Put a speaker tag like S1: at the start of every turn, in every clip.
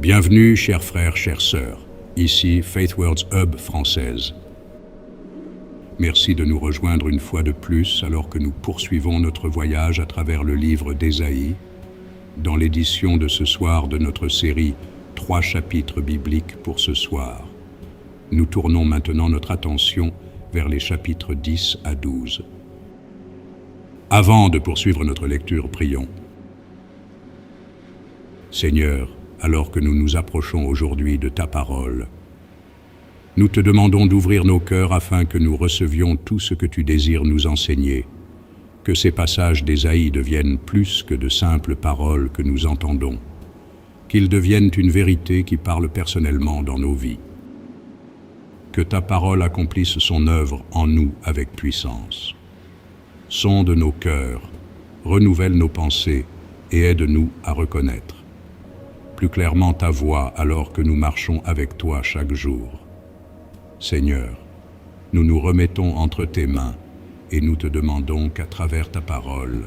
S1: Bienvenue, chers frères, chères sœurs. Ici Faith Words Hub française. Merci de nous rejoindre une fois de plus alors que nous poursuivons notre voyage à travers le livre d'Ésaïe, dans l'édition de ce soir de notre série 3 chapitres bibliques pour ce soir. Nous tournons maintenant notre attention vers les chapitres 10 à 12. Avant de poursuivre notre lecture, prions. Seigneur, alors que nous nous approchons aujourd'hui de ta parole, nous te demandons d'ouvrir nos cœurs afin que nous recevions tout ce que tu désires nous enseigner, que ces passages d'Ésaïe deviennent plus que de simples paroles que nous entendons, qu'ils deviennent une vérité qui parle personnellement dans nos vies. Que ta parole accomplisse son œuvre en nous avec puissance. Sonde nos cœurs, renouvelle nos pensées et aide-nous à reconnaître plus clairement ta voix alors que nous marchons avec toi chaque jour. Seigneur, nous nous remettons entre tes mains et nous te demandons qu'à travers ta parole,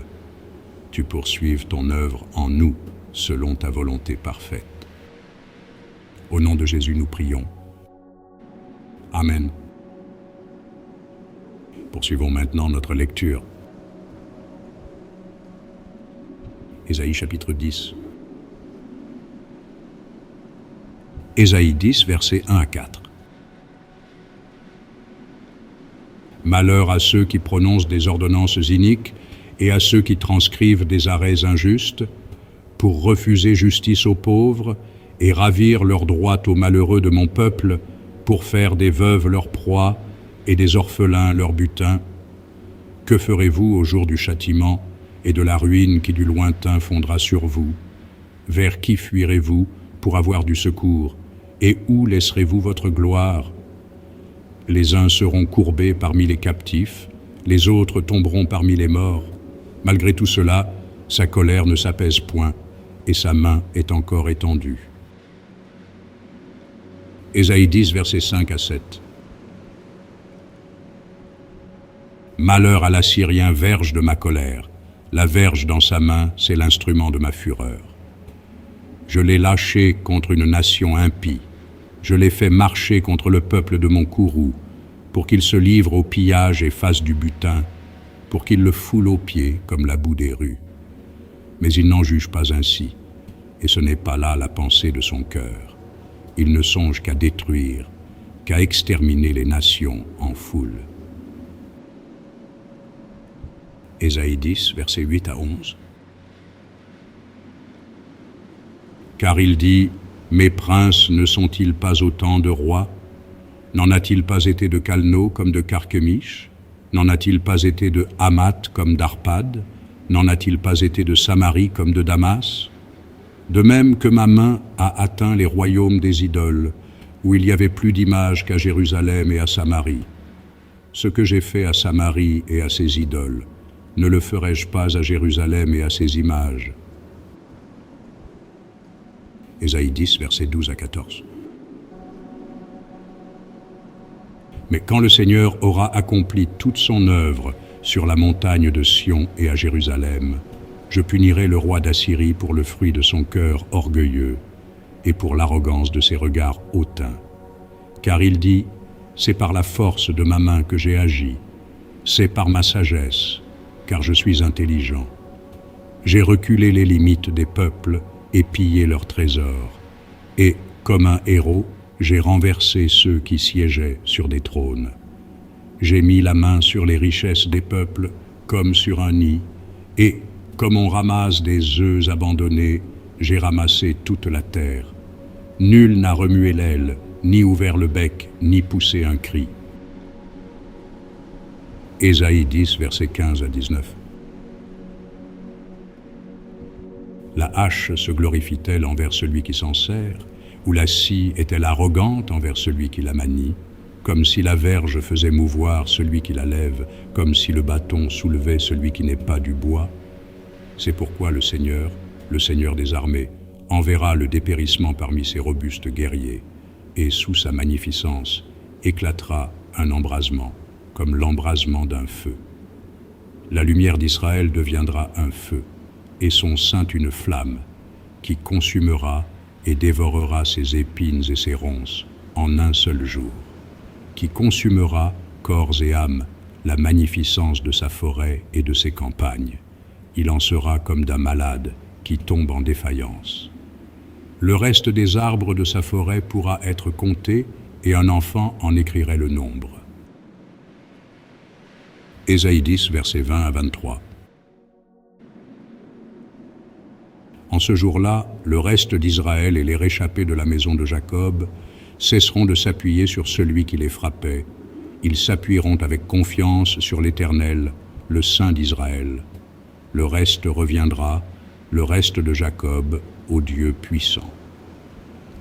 S1: tu poursuives ton œuvre en nous selon ta volonté parfaite. Au nom de Jésus, nous prions. Amen. Poursuivons maintenant notre lecture. Ésaïe chapitre 10. Ésaïe 10, versets 1 à 4. Malheur à ceux qui prononcent des ordonnances iniques et à ceux qui transcrivent des arrêts injustes, pour refuser justice aux pauvres et ravir leur droit aux malheureux de mon peuple, pour faire des veuves leur proie et des orphelins leur butin. Que ferez-vous au jour du châtiment et de la ruine qui du lointain fondra sur vous? Vers qui fuirez-vous pour avoir du secours? Et où laisserez-vous votre gloire? Les uns seront courbés parmi les captifs, les autres tomberont parmi les morts. Malgré tout cela, sa colère ne s'apaise point, et sa main est encore étendue. Ésaïe 10, versets 5 à 7. Malheur à l'Assyrien, verge de ma colère. La verge dans sa main, c'est l'instrument de ma fureur. Je l'ai lâché contre une nation impie. Je l'ai fait marcher contre le peuple de mon courroux, pour qu'il se livre au pillage et fasse du butin, pour qu'il le foule aux pieds comme la boue des rues. Mais il n'en juge pas ainsi, et ce n'est pas là la pensée de son cœur. Il ne songe qu'à détruire, qu'à exterminer les nations en foule. Ésaïe 10, versets 8 à 11. Car il dit, « Mes princes ne sont-ils pas autant de rois? N'en a-t-il pas été de Calno comme de Carchemish? N'en a-t-il pas été de Hamath comme d'Arpad? N'en a-t-il pas été de Samarie comme de Damas? De même que ma main a atteint les royaumes des idoles, où il y avait plus d'images qu'à Jérusalem et à Samarie. Ce que j'ai fait à Samarie et à ses idoles, ne le ferai-je pas à Jérusalem et à ses images? » Ésaïe 10, versets 12 à 14. Mais quand le Seigneur aura accompli toute son œuvre sur la montagne de Sion et à Jérusalem, je punirai le roi d'Assyrie pour le fruit de son cœur orgueilleux et pour l'arrogance de ses regards hautains. Car il dit, « C'est par la force de ma main que j'ai agi, c'est par ma sagesse, car je suis intelligent. J'ai reculé les limites des peuples et pillé leurs trésors. Et, comme un héros, j'ai renversé ceux qui siégeaient sur des trônes. J'ai mis la main sur les richesses des peuples comme sur un nid, et, comme on ramasse des œufs abandonnés, j'ai ramassé toute la terre. Nul n'a remué l'aile, ni ouvert le bec, ni poussé un cri. » Ésaïe 10, versets 15 à 19. La hache se glorifie-t-elle envers celui qui s'en sert, ou la scie est-elle arrogante envers celui qui la manie, comme si la verge faisait mouvoir celui qui la lève, comme si le bâton soulevait celui qui n'est pas du bois? C'est pourquoi le Seigneur des armées, enverra le dépérissement parmi ses robustes guerriers, et sous sa magnificence éclatera un embrasement, comme l'embrasement d'un feu. La lumière d'Israël deviendra un feu, et son sein une flamme, qui consumera et dévorera ses épines et ses ronces en un seul jour, qui consumera, corps et âme, la magnificence de sa forêt et de ses campagnes. Il en sera comme d'un malade qui tombe en défaillance. Le reste des arbres de sa forêt pourra être compté, et un enfant en écrirait le nombre. Ésaïe 10, versets 20 à 23. En ce jour-là, le reste d'Israël et les réchappés de la maison de Jacob cesseront de s'appuyer sur celui qui les frappait. Ils s'appuieront avec confiance sur l'Éternel, le Saint d'Israël. Le reste reviendra, le reste de Jacob, au Dieu puissant.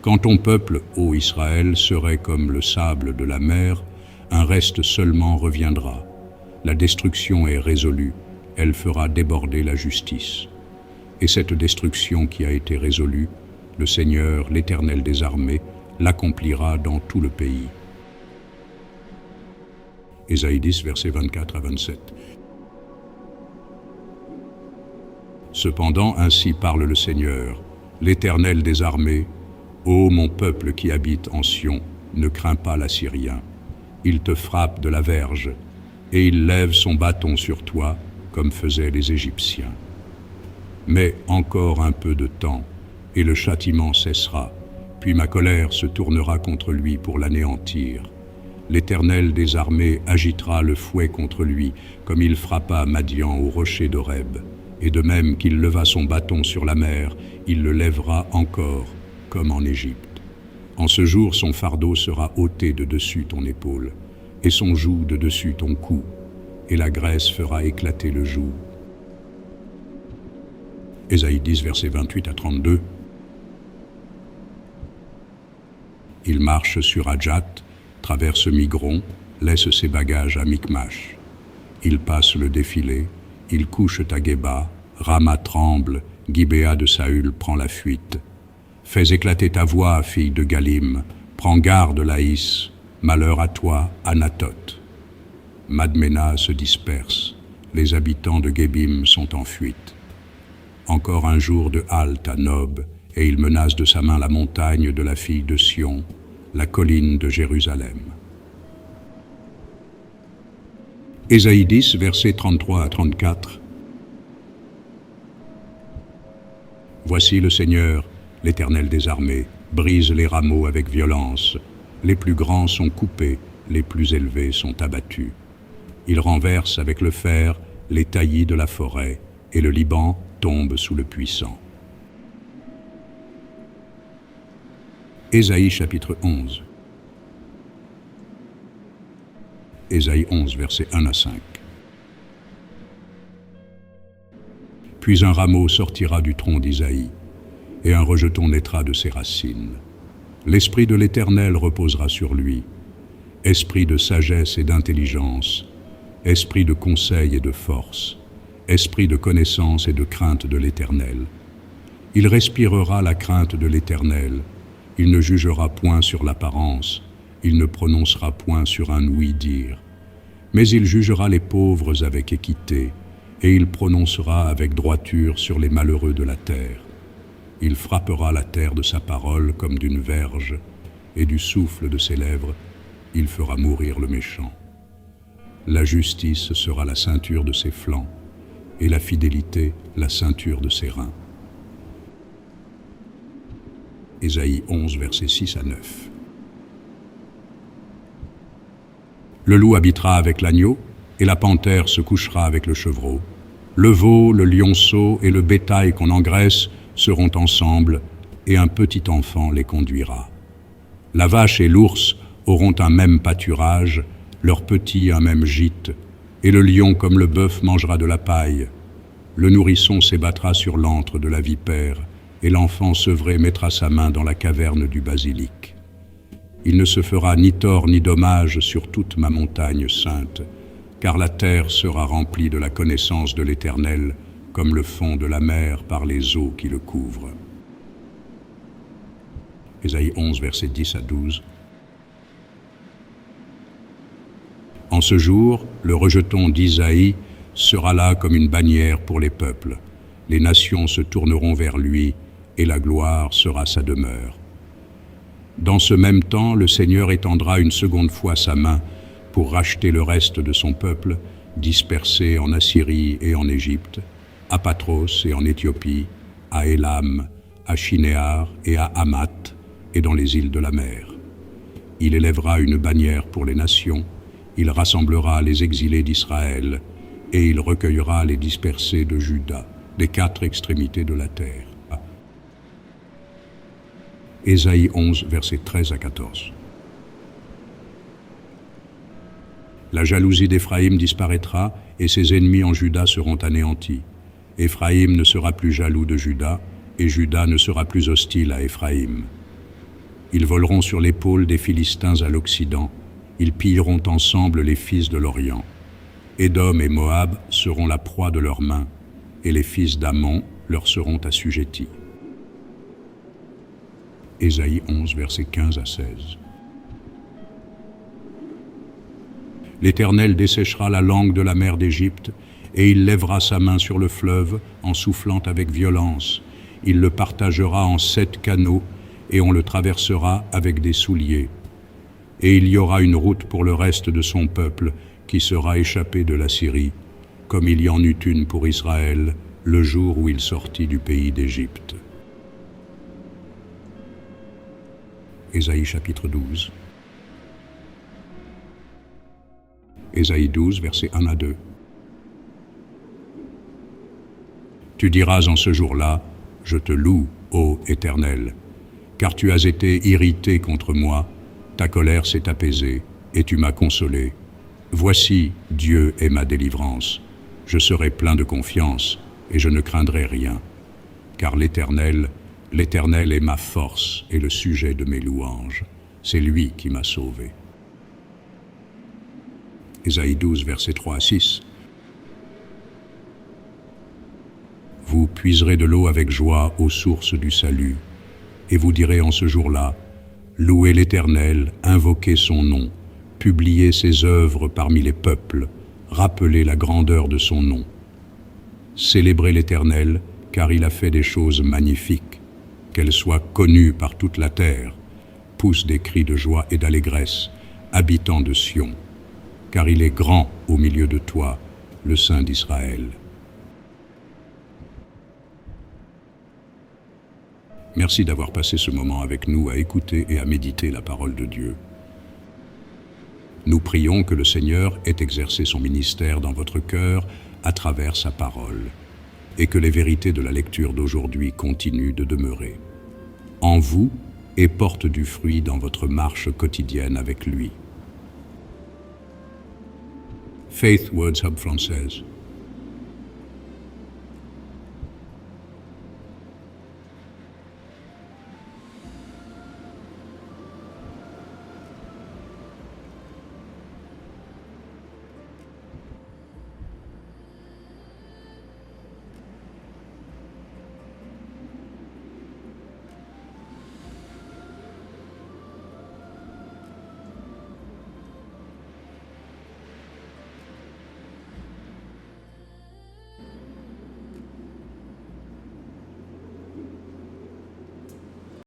S1: Quand ton peuple, ô Israël, serait comme le sable de la mer, un reste seulement reviendra. La destruction est résolue, elle fera déborder la justice. Et cette destruction qui a été résolue, le Seigneur, l'Éternel des armées, l'accomplira dans tout le pays. Ésaïe 10, versets 24 à 27. Cependant, ainsi parle le Seigneur, l'Éternel des armées, ô mon peuple qui habite en Sion, ne crains pas l'Assyrien. Il te frappe de la verge, et il lève son bâton sur toi, comme faisaient les Égyptiens. Mais encore un peu de temps, et le châtiment cessera, puis ma colère se tournera contre lui pour l'anéantir. L'Éternel des armées agitera le fouet contre lui, comme il frappa Madian au rocher d'Horeb, et de même qu'il leva son bâton sur la mer, il le lèvera encore, comme en Égypte. En ce jour, son fardeau sera ôté de dessus ton épaule, et son joug de dessus ton cou, et la graisse fera éclater le joug. Ésaïe 10, versets 28 à 32. Il marche sur Adjat, traverse Migron, laisse ses bagages à Micmash. Il passe le défilé, il couche à Géba, Rama tremble, Gibéa de Saül prend la fuite. Fais éclater ta voix, fille de Galim, prends garde, Laïs, malheur à toi, Anatoth. Madmena se disperse, les habitants de Gébim sont en fuite. Encore un jour de halte à Nob, et il menace de sa main la montagne de la fille de Sion, la colline de Jérusalem. Ésaïe 10, versets 33 à 34. Voici le Seigneur, l'Éternel des armées, brise les rameaux avec violence. Les plus grands sont coupés, les plus élevés sont abattus. Il renverse avec le fer les taillis de la forêt, et le Liban tombe sous le puissant. Ésaïe chapitre 11. Ésaïe 11, versets 1 à 5. Puis un rameau sortira du tronc d'Isaïe, et un rejeton naîtra de ses racines. L'Esprit de l'Éternel reposera sur lui, esprit de sagesse et d'intelligence, esprit de conseil et de force, esprit de connaissance et de crainte de l'Éternel. Il respirera la crainte de l'Éternel, il ne jugera point sur l'apparence, il ne prononcera point sur un ouï-dire, mais il jugera les pauvres avec équité, et il prononcera avec droiture sur les malheureux de la terre. Il frappera la terre de sa parole comme d'une verge, et du souffle de ses lèvres, il fera mourir le méchant. La justice sera la ceinture de ses flancs, et la fidélité la ceinture de ses reins. Ésaïe 11, versets 6 à 9. Le loup habitera avec l'agneau, et la panthère se couchera avec le chevreau. Le veau, le lionceau et le bétail qu'on engraisse seront ensemble, et un petit enfant les conduira. La vache et l'ours auront un même pâturage, leurs petits un même gîte, et le lion comme le bœuf mangera de la paille. Le nourrisson s'ébattra sur l'antre de la vipère, et l'enfant sevré mettra sa main dans la caverne du basilic. Il ne se fera ni tort ni dommage sur toute ma montagne sainte, car la terre sera remplie de la connaissance de l'Éternel, comme le fond de la mer par les eaux qui le couvrent. Ésaïe 11, versets 10 à 12. En ce jour, le rejeton d'Isaïe sera là comme une bannière pour les peuples. Les nations se tourneront vers lui, et la gloire sera sa demeure. Dans ce même temps, le Seigneur étendra une seconde fois sa main pour racheter le reste de son peuple, dispersé en Assyrie et en Égypte, à Patros et en Éthiopie, à Élam, à Shinéar et à Hamath, et dans les îles de la mer. Il élèvera une bannière pour les nations, il rassemblera les exilés d'Israël, et il recueillera les dispersés de Juda, des 4 extrémités de la terre. Ésaïe 11, versets 13 à 14. La jalousie d'Éphraïm disparaîtra, et ses ennemis en Juda seront anéantis. Éphraïm ne sera plus jaloux de Juda, et Juda ne sera plus hostile à Éphraïm. Ils voleront sur l'épaule des Philistins à l'Occident, ils pilleront ensemble les fils de l'Orient. Édom et Moab seront la proie de leurs mains, et les fils d'Ammon leur seront assujettis. Ésaïe 11, versets 15 à 16. L'Éternel desséchera la langue de la mer d'Égypte, et il lèvera sa main sur le fleuve en soufflant avec violence. Il le partagera en 7 canaux, et on le traversera avec des souliers. Et il y aura une route pour le reste de son peuple, qui sera échappé de la Syrie, comme il y en eut une pour Israël, le jour où il sortit du pays d'Égypte. Ésaïe chapitre 12. Ésaïe 12, versets 1 à 2. Tu diras en ce jour-là, je te loue, ô Éternel, car tu as été irrité contre moi, ta colère s'est apaisée, et tu m'as consolé. Voici, Dieu est ma délivrance. Je serai plein de confiance, et je ne craindrai rien. Car l'Éternel est ma force et le sujet de mes louanges. C'est lui qui m'a sauvé. Ésaïe 12, versets 3 à 6. Vous puiserez de l'eau avec joie aux sources du salut, et vous direz en ce jour-là, louez l'Éternel, invoquez son nom, publiez ses œuvres parmi les peuples, rappelez la grandeur de son nom. Célébrez l'Éternel, car il a fait des choses magnifiques, qu'elles soient connues par toute la terre, poussent des cris de joie et d'allégresse, habitants de Sion, car il est grand au milieu de toi, le Saint d'Israël. Merci d'avoir passé ce moment avec nous à écouter et à méditer la parole de Dieu. Nous prions que le Seigneur ait exercé son ministère dans votre cœur à travers sa parole, et que les vérités de la lecture d'aujourd'hui continuent de demeurer en vous et portent du fruit dans votre marche quotidienne avec lui. Faith Words Hub française.